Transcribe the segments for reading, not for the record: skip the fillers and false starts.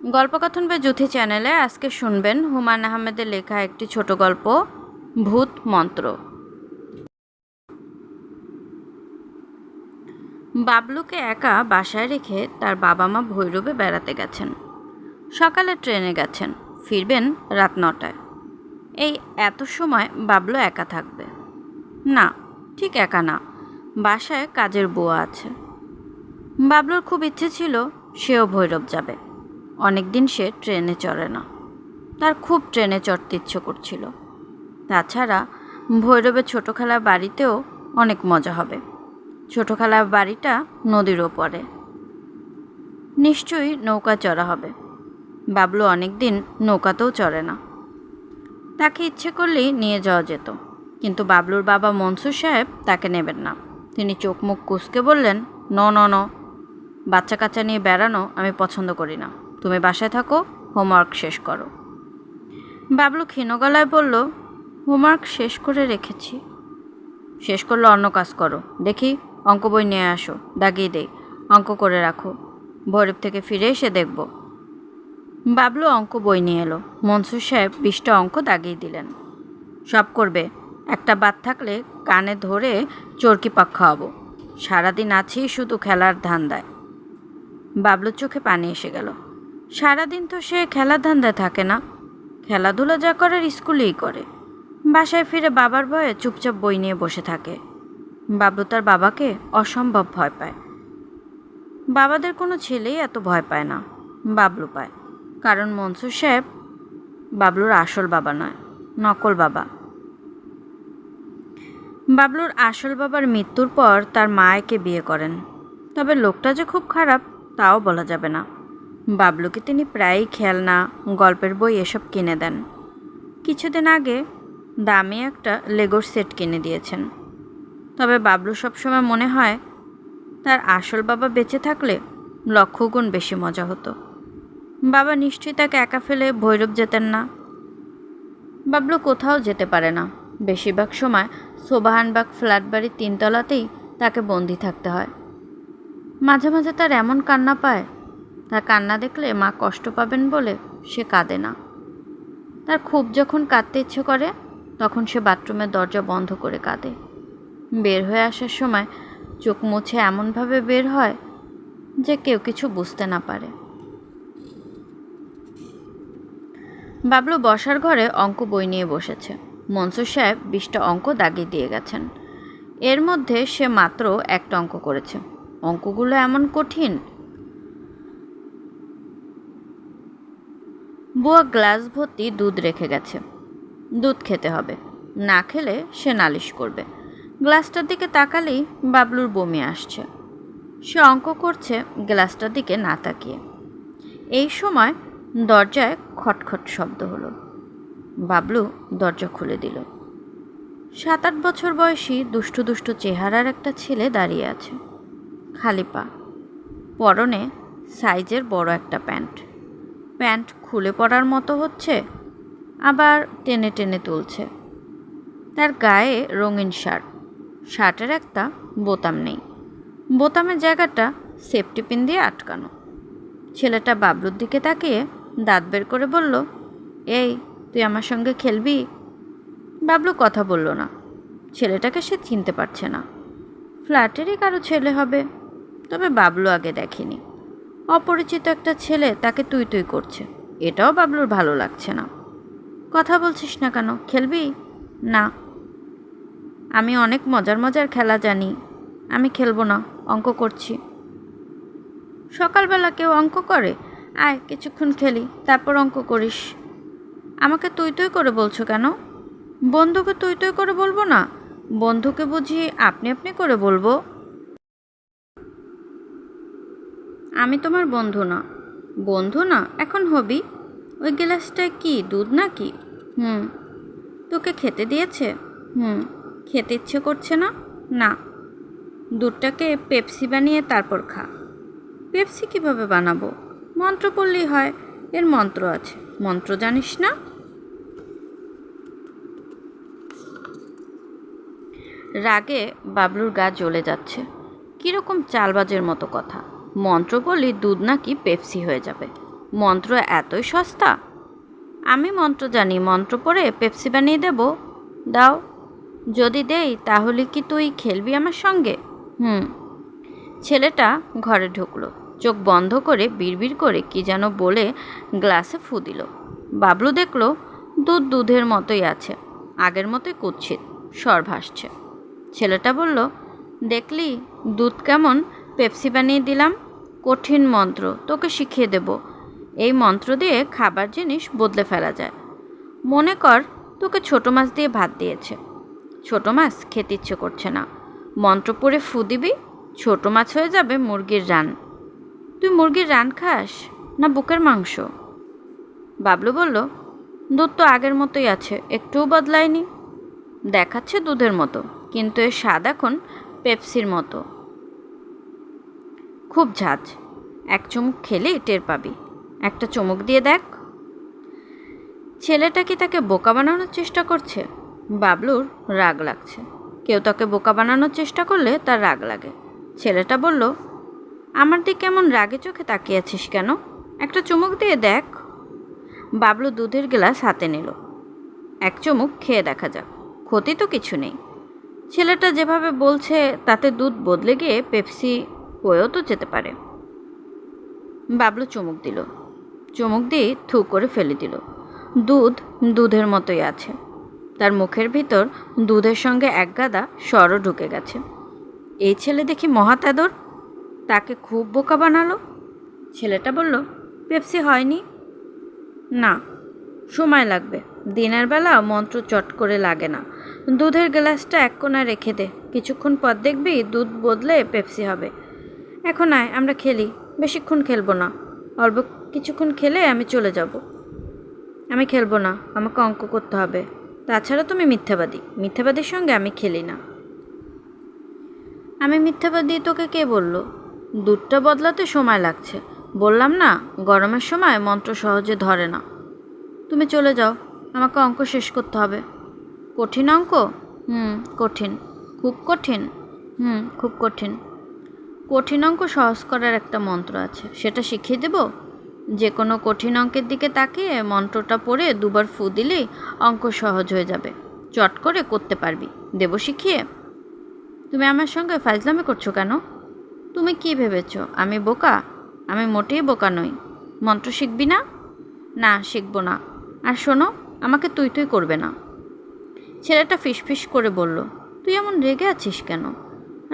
গল্পকথন by Juthi চ্যানেলে আজকে শুনবেন হুমায়ুন আহমেদের লেখা একটি ছোট গল্প ভূত মন্ত্র। বাবলুকে একা বাসায় রেখে তার বাবা মা ভৈরবে বেড়াতে গেছেন। সকালে ট্রেনে গেছেন, ফিরবেন রাত 9টায়। এই এত সময় বাবলু একা থাকবে না, ঠিক একা না, বাসায় কাজের বুয়া আছে। বাবলুর খুব ইচ্ছে ছিল সেও ভৈরব যাবে। অনেক দিন সে ট্রেনে চড়ে না, তার খুব ট্রেনে চড়তে ইচ্ছে করছিল। তাছাড়া ভৈরবে ছোটো খালার বাড়িতেও অনেক মজা হবে। ছোটো খালার বাড়িটা নদীর ওপরে, নিশ্চয়ই নৌকা চড়া হবে। বাবলু অনেক দিন নৌকাতেও চড়ে না, তাকে ইচ্ছে করলেই নিয়ে যাওয়া যেত, কিন্তু বাবলুর বাবা মনসুর সাহেব তাকে নেবেন না। তিনি চোখ মুখ কুঁচকে বললেন, ন, বাচ্চা কাচ্চা নিয়ে বেড়ানো আমি পছন্দ করি না, তুমি বাসায় থাকো, হোমওয়ার্ক শেষ করো। বাবলু ক্ষীণ গলায় বলল, হোমওয়ার্ক শেষ করে রেখেছি। শেষ করলে অন্য কাজ করো, দেখি অঙ্ক বই নিয়ে আসো, দাগিয়ে দেই, অঙ্ক করে রাখো, ভৈরব থেকে ফিরে এসে দেখব। বাবলু অঙ্ক বই নিয়ে এলো। মনসুর সাহেব 20টা অঙ্ক দাগিয়ে দিলেন। সব করবে, একটা বাদ থাকলে কানে ধরে চরকি পাক খাওয়াবো, সারাদিন আছি শুধু খেলার ধান্দায়। বাবলুর চোখে পানি এসে গেল। সারাদিন তো সে খেলার ধান্দায় থাকে না, খেলাধুলা যা করার স্কুলেই করে। বাসায় ফিরে বাবার ভয়ে চুপচাপ বই নিয়ে বসে থাকে। বাবলু তার বাবাকে অসম্ভব ভয় পায়। বাবাদের কোনো ছেলেই এত ভয় পায় না, বাবলু পায়। কারণ মনসুর সাহেব বাবলুর আসল বাবা নয়, নকল বাবা। বাবলুর আসল বাবার মৃত্যুর পর তার মা একে বিয়ে করেন। তবে লোকটা যে খুব খারাপ তাও বলা যাবে না। বাবলুকে তিনি প্রায়ই খেলনা, গল্পের বই এসব কিনে দেন। কিছুদিন আগে দামি একটা লেগোর সেট কিনে দিয়েছেন। তবে বাবলু সবসময় মনে হয় তার আসল বাবা বেঁচে থাকলে লক্ষগুণ বেশি মজা হতো। বাবা নিশ্চয়ই তাকে একা ফেলে ভৈরব যেতেন না। বাবলু কোথাও যেতে পারে না, বেশিরভাগ সময় সোবাহানবাগ ফ্ল্যাট বাড়ির 3তলাতেই তাকে বন্দি থাকতে হয়। মাঝে মাঝে তার এমন কান্না পায়, তার কান্না দেখলে মা কষ্ট পাবেন বলে সে কাঁদে না। তার খুব যখন কাঁদতে ইচ্ছে করে তখন সে বাথরুমের দরজা বন্ধ করে কাঁদে। বের হয়ে আসার সময় চোখ মুছে এমনভাবে বের হয় যে কেউ কিছু বুঝতে না পারে। বাবলু বসার ঘরে অঙ্ক বই নিয়ে বসেছে। মনসুর সাহেব 20টা অঙ্ক দাগিয়ে দিয়ে গেছেন। এর মধ্যে সে মাত্র একটা অঙ্ক করেছে। অঙ্কগুলো এমন কঠিন। বুয়া গ্লাস ভর্তি দুধ রেখে গেছে, দুধ খেতে হবে, না খেলে সে নালিশ করবে। গ্লাসটার দিকে তাকালেই বাবলুর বমি আসছে। সে অঙ্ক করছে গ্লাসটার দিকে না তাকিয়ে। এই সময় দরজায় খটখট শব্দ হলো। বাবলু দরজা খুলে দিল। 7-8 বছর বয়সী দুষ্টু দুষ্টু চেহারার একটা ছেলে দাঁড়িয়ে আছে, খালি পা, পরনে সাইজের বড় একটা প্যান্ট। প্যান্ট খুলে পড়ার মতো হচ্ছে, আবার টেনে টেনে তুলছে। তার গায়ে রঙিন শার্ট, শার্টের একটা বোতাম নেই, বোতামের জায়গাটা সেফটি পিন দিয়ে আটকানো। ছেলেটা বাবলুর দিকে তাকিয়ে দাঁত বের করে বলল, এই তুই আমার সঙ্গে খেলবি? বাবলু কথা বলল না। ছেলেটাকে সে চিনতে পারছে না, ফ্ল্যাটেরই কারো ছেলে হবে, তবে বাবলু আগে দেখেনি। অপরিচিত একটা ছেলে তাকে তুই তুই করছে, এটাও বাবলুর ভালো লাগছে না। কথা বলছিস না কেন, খেলবি? না, আমি অনেক মজার মজার খেলা জানি, আমি খেলবো না, অঙ্ক করছি। সকালবেলা কেউ অঙ্ক করে? আয় কিছুক্ষণ খেলি, তারপর অঙ্ক করিস। আমাকে তুই তুই করে বলছো কেন? বন্ধুকে তুই তুই করে বলবো না, বন্ধুকে বুঝি আপনি আপনি করে বলবো? আমি তোমার বন্ধু না। বন্ধু না, এখন হবি। ওই গ্লাসটায় কি দুধ নাকি? তোকে খেতে দিয়েছে? খেতে ইচ্ছে করছে না? না। দুধটাকে পেপসি বানিয়ে তারপর খা। পেপসি কিভাবে বানাবো? মন্ত্র পড়লেই হয়, এর মন্ত্র আছে। মন্ত্র জানিস না? রাগে বাবলুর গা জ্বলে যাচ্ছে। কীরকম চালবাজের মতো কথা! মন্ত্র বললেই দুধ নাকি পেপসি হয়ে যাবে। মন্ত্র এতই সস্তা? আমি মন্ত্র জানি, মন্ত্র পড়ে পেপসি বানিয়ে দেব। দাও। যদি দেই তাহলে কি তুই খেলবি আমার সঙ্গে? ছেলেটা ঘরে ঢুকলো, চোখ বন্ধ করে বিড়বিড় করে কি যেন বলে গ্লাসে ফু দিল। বাবলু দেখলো দুধের মতোই আছে, আগের মতোই কুৎসিত, স্বর ভাসছে। ছেলেটা বলল, দেখলি দুধ কেমন পেপসি বানিয়ে দিলাম? কঠিন মন্ত্র, তোকে শিখিয়ে দেব। এই মন্ত্র দিয়ে খাবার জিনিস বদলে ফেলা যায়। মনে কর তোকে ছোট মাছ দিয়ে ভাত দিয়েছে, ছোট মাছ খেতে ইচ্ছে করছে না, মন্ত্র পড়ে ফু দিবি, ছোট মাছ হয়ে যাবে মুরগির রান। তুই মুরগির রান খাস না বুকের মাংস? বাবলু বলল, দুধ তো আগের মতোই আছে, একটুও বদলায়নি। দেখাচ্ছে দুধের মতো, কিন্তু এর স্বাদ এখন পেপসির মতো, খুব ঝাঁজ। এক চুমুক খেলেই টের পাবি। একটা চুমুক দিয়ে দেখ। ছেলেটা কি তাকে বোকা বানানোর চেষ্টা করছে? বাবলুর রাগ লাগছে। কেউ তাকে বোকা বানানোর চেষ্টা করলে তার রাগ লাগে। ছেলেটা বলল, আমার দিকে এমন রাগে চোখে তাকিয়ে আছিস কেন? একটা চুমুক দিয়ে দেখ। বাবলু দুধের গ্লাস হাতে নিল। এক চুমুক খেয়ে দেখা যাক, ক্ষতি তো কিছু নেই। ছেলেটা যেভাবে বলছে তাতে দুধ বদলে গিয়ে পেপসি হয়েও তো যেতে পারে। বাবলু চুমুক দিল, চুমুক দিয়ে থু করে ফেলে দিল। দুধের মতোই আছে। তার মুখের ভিতর দুধের সঙ্গে এক গাদা স্বরও ঢুকে গেছে। এই ছেলে দেখি মহাতাদর, তাকে খুব বোকা বানালো। ছেলেটা বলল, পেপসি হয়নি? না, সময় লাগবে। দিনের বেলা মন্ত্র চট করে লাগে না। দুধের গ্লাসটা এক কোণায় রেখে দে, কিছুক্ষণ পর দেখবি দুধ বদলে পেপসি হবে। এখন আয়, আমরা খেলি। বেশিক্ষণ খেলবো না, অল্প কিছুক্ষণ খেলে আমি চলে যাব। আমি খেলবো না, আমাকে অঙ্ক করতে হবে। তাছাড়া তুমি মিথ্যাবাদী, মিথ্যাবাদীর সঙ্গে আমি খেলি না। আমি মিথ্যাবাদী তোকে কে বলল? দুধটা বদলাতে সময় লাগছে, বললাম না, গরমের সময় মন্ত্র সহজে ধরে না। তুমি চলে যাও, আমাকে অঙ্ক শেষ করতে হবে। কঠিন অঙ্ক? কঠিন। খুব কঠিন? খুব কঠিন। কঠিন অঙ্ক সহজ করার একটা মন্ত্র আছে, সেটা শিখিয়ে দেব। যে কোনো কঠিন অঙ্কের দিকে তাকিয়ে মন্ত্রটা পড়ে দুবার ফু দিলেই অঙ্ক সহজ হয়ে যাবে, চট করে করতে পারবি। দেব শিখিয়ে? তুমি আমার সঙ্গে ফাজলামি করছো কেন? তুমি কি ভেবেছ আমি বোকা? আমি মোটেই বোকা নই। মন্ত্র শিখবি না? না, শিখব না। আর শোনো, আমাকে তুই তুই করবে না। ছেলেটা ফিসফিস করে বলল, তুই এমন রেগে আছিস কেন?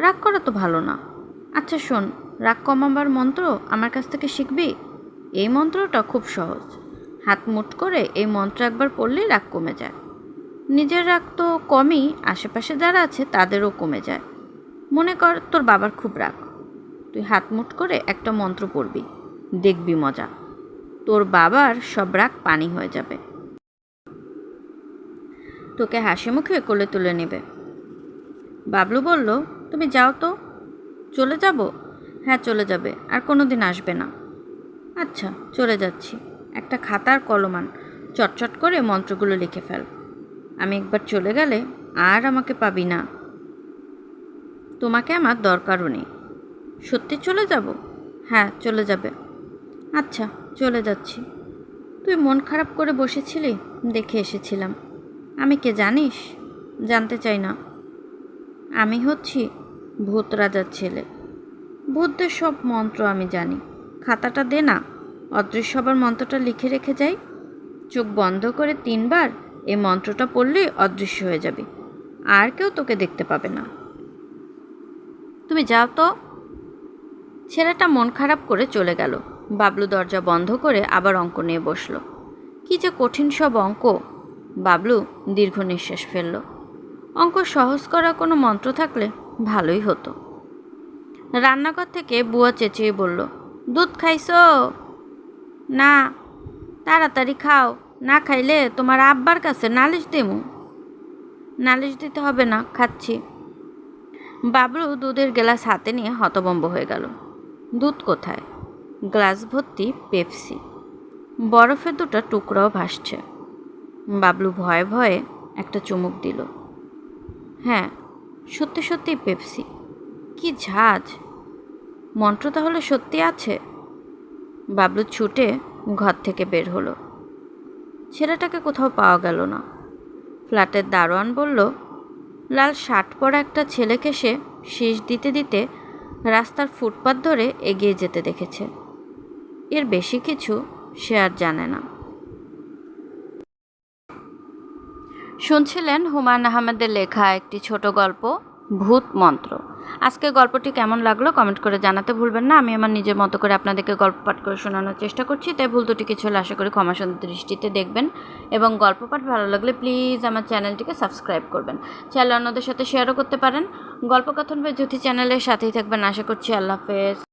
রাগ করা তো ভালো না। আচ্ছা শোন, রাগ কমাবার মন্ত্র আমার কাছ থেকে শিখবি। এই মন্ত্রটা খুব সহজ। হাত মুঠ করে এই মন্ত্র একবার পড়লেই রাগ কমে যায়। নিজের রাগ তো কমই, আশেপাশে যারা আছে তাদেরও কমে যায়। মনে কর তোর বাবার খুব রাগ, তুই হাত মুঠ করে একটা মন্ত্র পড়বি, দেখবি মজা। তোর বাবার সব রাগ পানি হয়ে যাবে, তোকে হাসি মুখে কোলে তুলে নেবে। বাবলু বলল, তুমি যাও তো। চলে যাব? হ্যাঁ, চলে যাবে, আর কোনো দিন আসবে না। আচ্ছা, চলে যাচ্ছি। একটা খাতার কলম আন, চটচট করে মন্ত্রগুলো লিখে ফেল। আমি একবার চলে গেলে আর আমাকে পাবি না। তোমাকে আমার দরকারও নেই। সত্যি চলে যাব? হ্যাঁ, চলে যাবে। আচ্ছা, চলে যাচ্ছি। তুই মন খারাপ করে বসেছিলি, দেখে এসেছিলাম। আমি কে জানিস? জানতে চাই না। আমি হচ্ছি ভূত রাজার ছেলে। ভূতদের সব মন্ত্র আমি জানি। খাতাটা দে না, অদৃশ্য হবার মন্ত্রটা লিখে রেখে যাই। চোখ বন্ধ করে 3 বার এই মন্ত্রটা পড়লেই অদৃশ্য হয়ে যাবি, আর কেউ তোকে দেখতে পাবে না। তুমি যাও তো। ছেলেটা মন খারাপ করে চলে গেল। বাবলু দরজা বন্ধ করে আবার অঙ্ক নিয়ে বসল। কি যে কঠিন সব অঙ্ক! বাবলু দীর্ঘ নিঃশ্বাস ফেলল। অঙ্ক সহজ করা কোনো মন্ত্র থাকলে ভালোই হতো। রান্নাঘর থেকে বুয়া চেঁচিয়ে বলল, দুধ খাইছো? না। তাড়াতাড়ি খাও, না খাইলে তোমার আব্বার কাছে নালিশ দিমু। নালিশ দিতে হবে না, খাচ্ছি। বাবলু দুধের গ্লাস হাতে নিয়ে হতভম্ব হয়ে গেল। দুধ কোথায়? গ্লাস ভর্তি পেপসি, বরফের 2টা টুকরাও ভাসছে। বাবলু ভয়ে ভয়ে একটা চুমুক দিল। হ্যাঁ, সত্যি সত্যি পেপসি। কি ঝাঁজ! মন্ত্র তাহলে সত্যি আছে। বাবলু ছুটে ঘর থেকে বের হলো। ছেলেটাকে কোথাও পাওয়া গেল না। ফ্ল্যাটের দারোয়ান বলল, লাল শার্ট পরা একটা ছেলেকে সে শীষ দিতে দিতে রাস্তার ফুটপাত ধরে এগিয়ে যেতে দেখেছে। এর বেশি কিছু সে আর জানে না। শুনছিলেন হুমায়ুন আহমেদের লেখা একটি ছোট গল্প, ভূত মন্ত্র। আজকে গল্পটি কেমন লাগলো কমেন্ট করে জানাতে ভুলবেন না। আমি আমার নিজের মতো করে আপনাদেরকে গল্প পাঠ করে শোনানোর চেষ্টা করছি, তাই ভুল ত্রুটি কিছু হলে আশা করি ক্ষমাসুন্দর দৃষ্টিতে দেখবেন। এবং গল্প পাঠ ভালো লাগলে প্লিজ আমার চ্যানেলটিকে সাবস্ক্রাইব করবেন। চাইলে অন্যদের সাথে শেয়ারও করতে পারেন। গল্পকথন বা জ্যোতি চ্যানেলের সাথেই থাকবেন আশা করছি। আল্লাহ হাফেজ।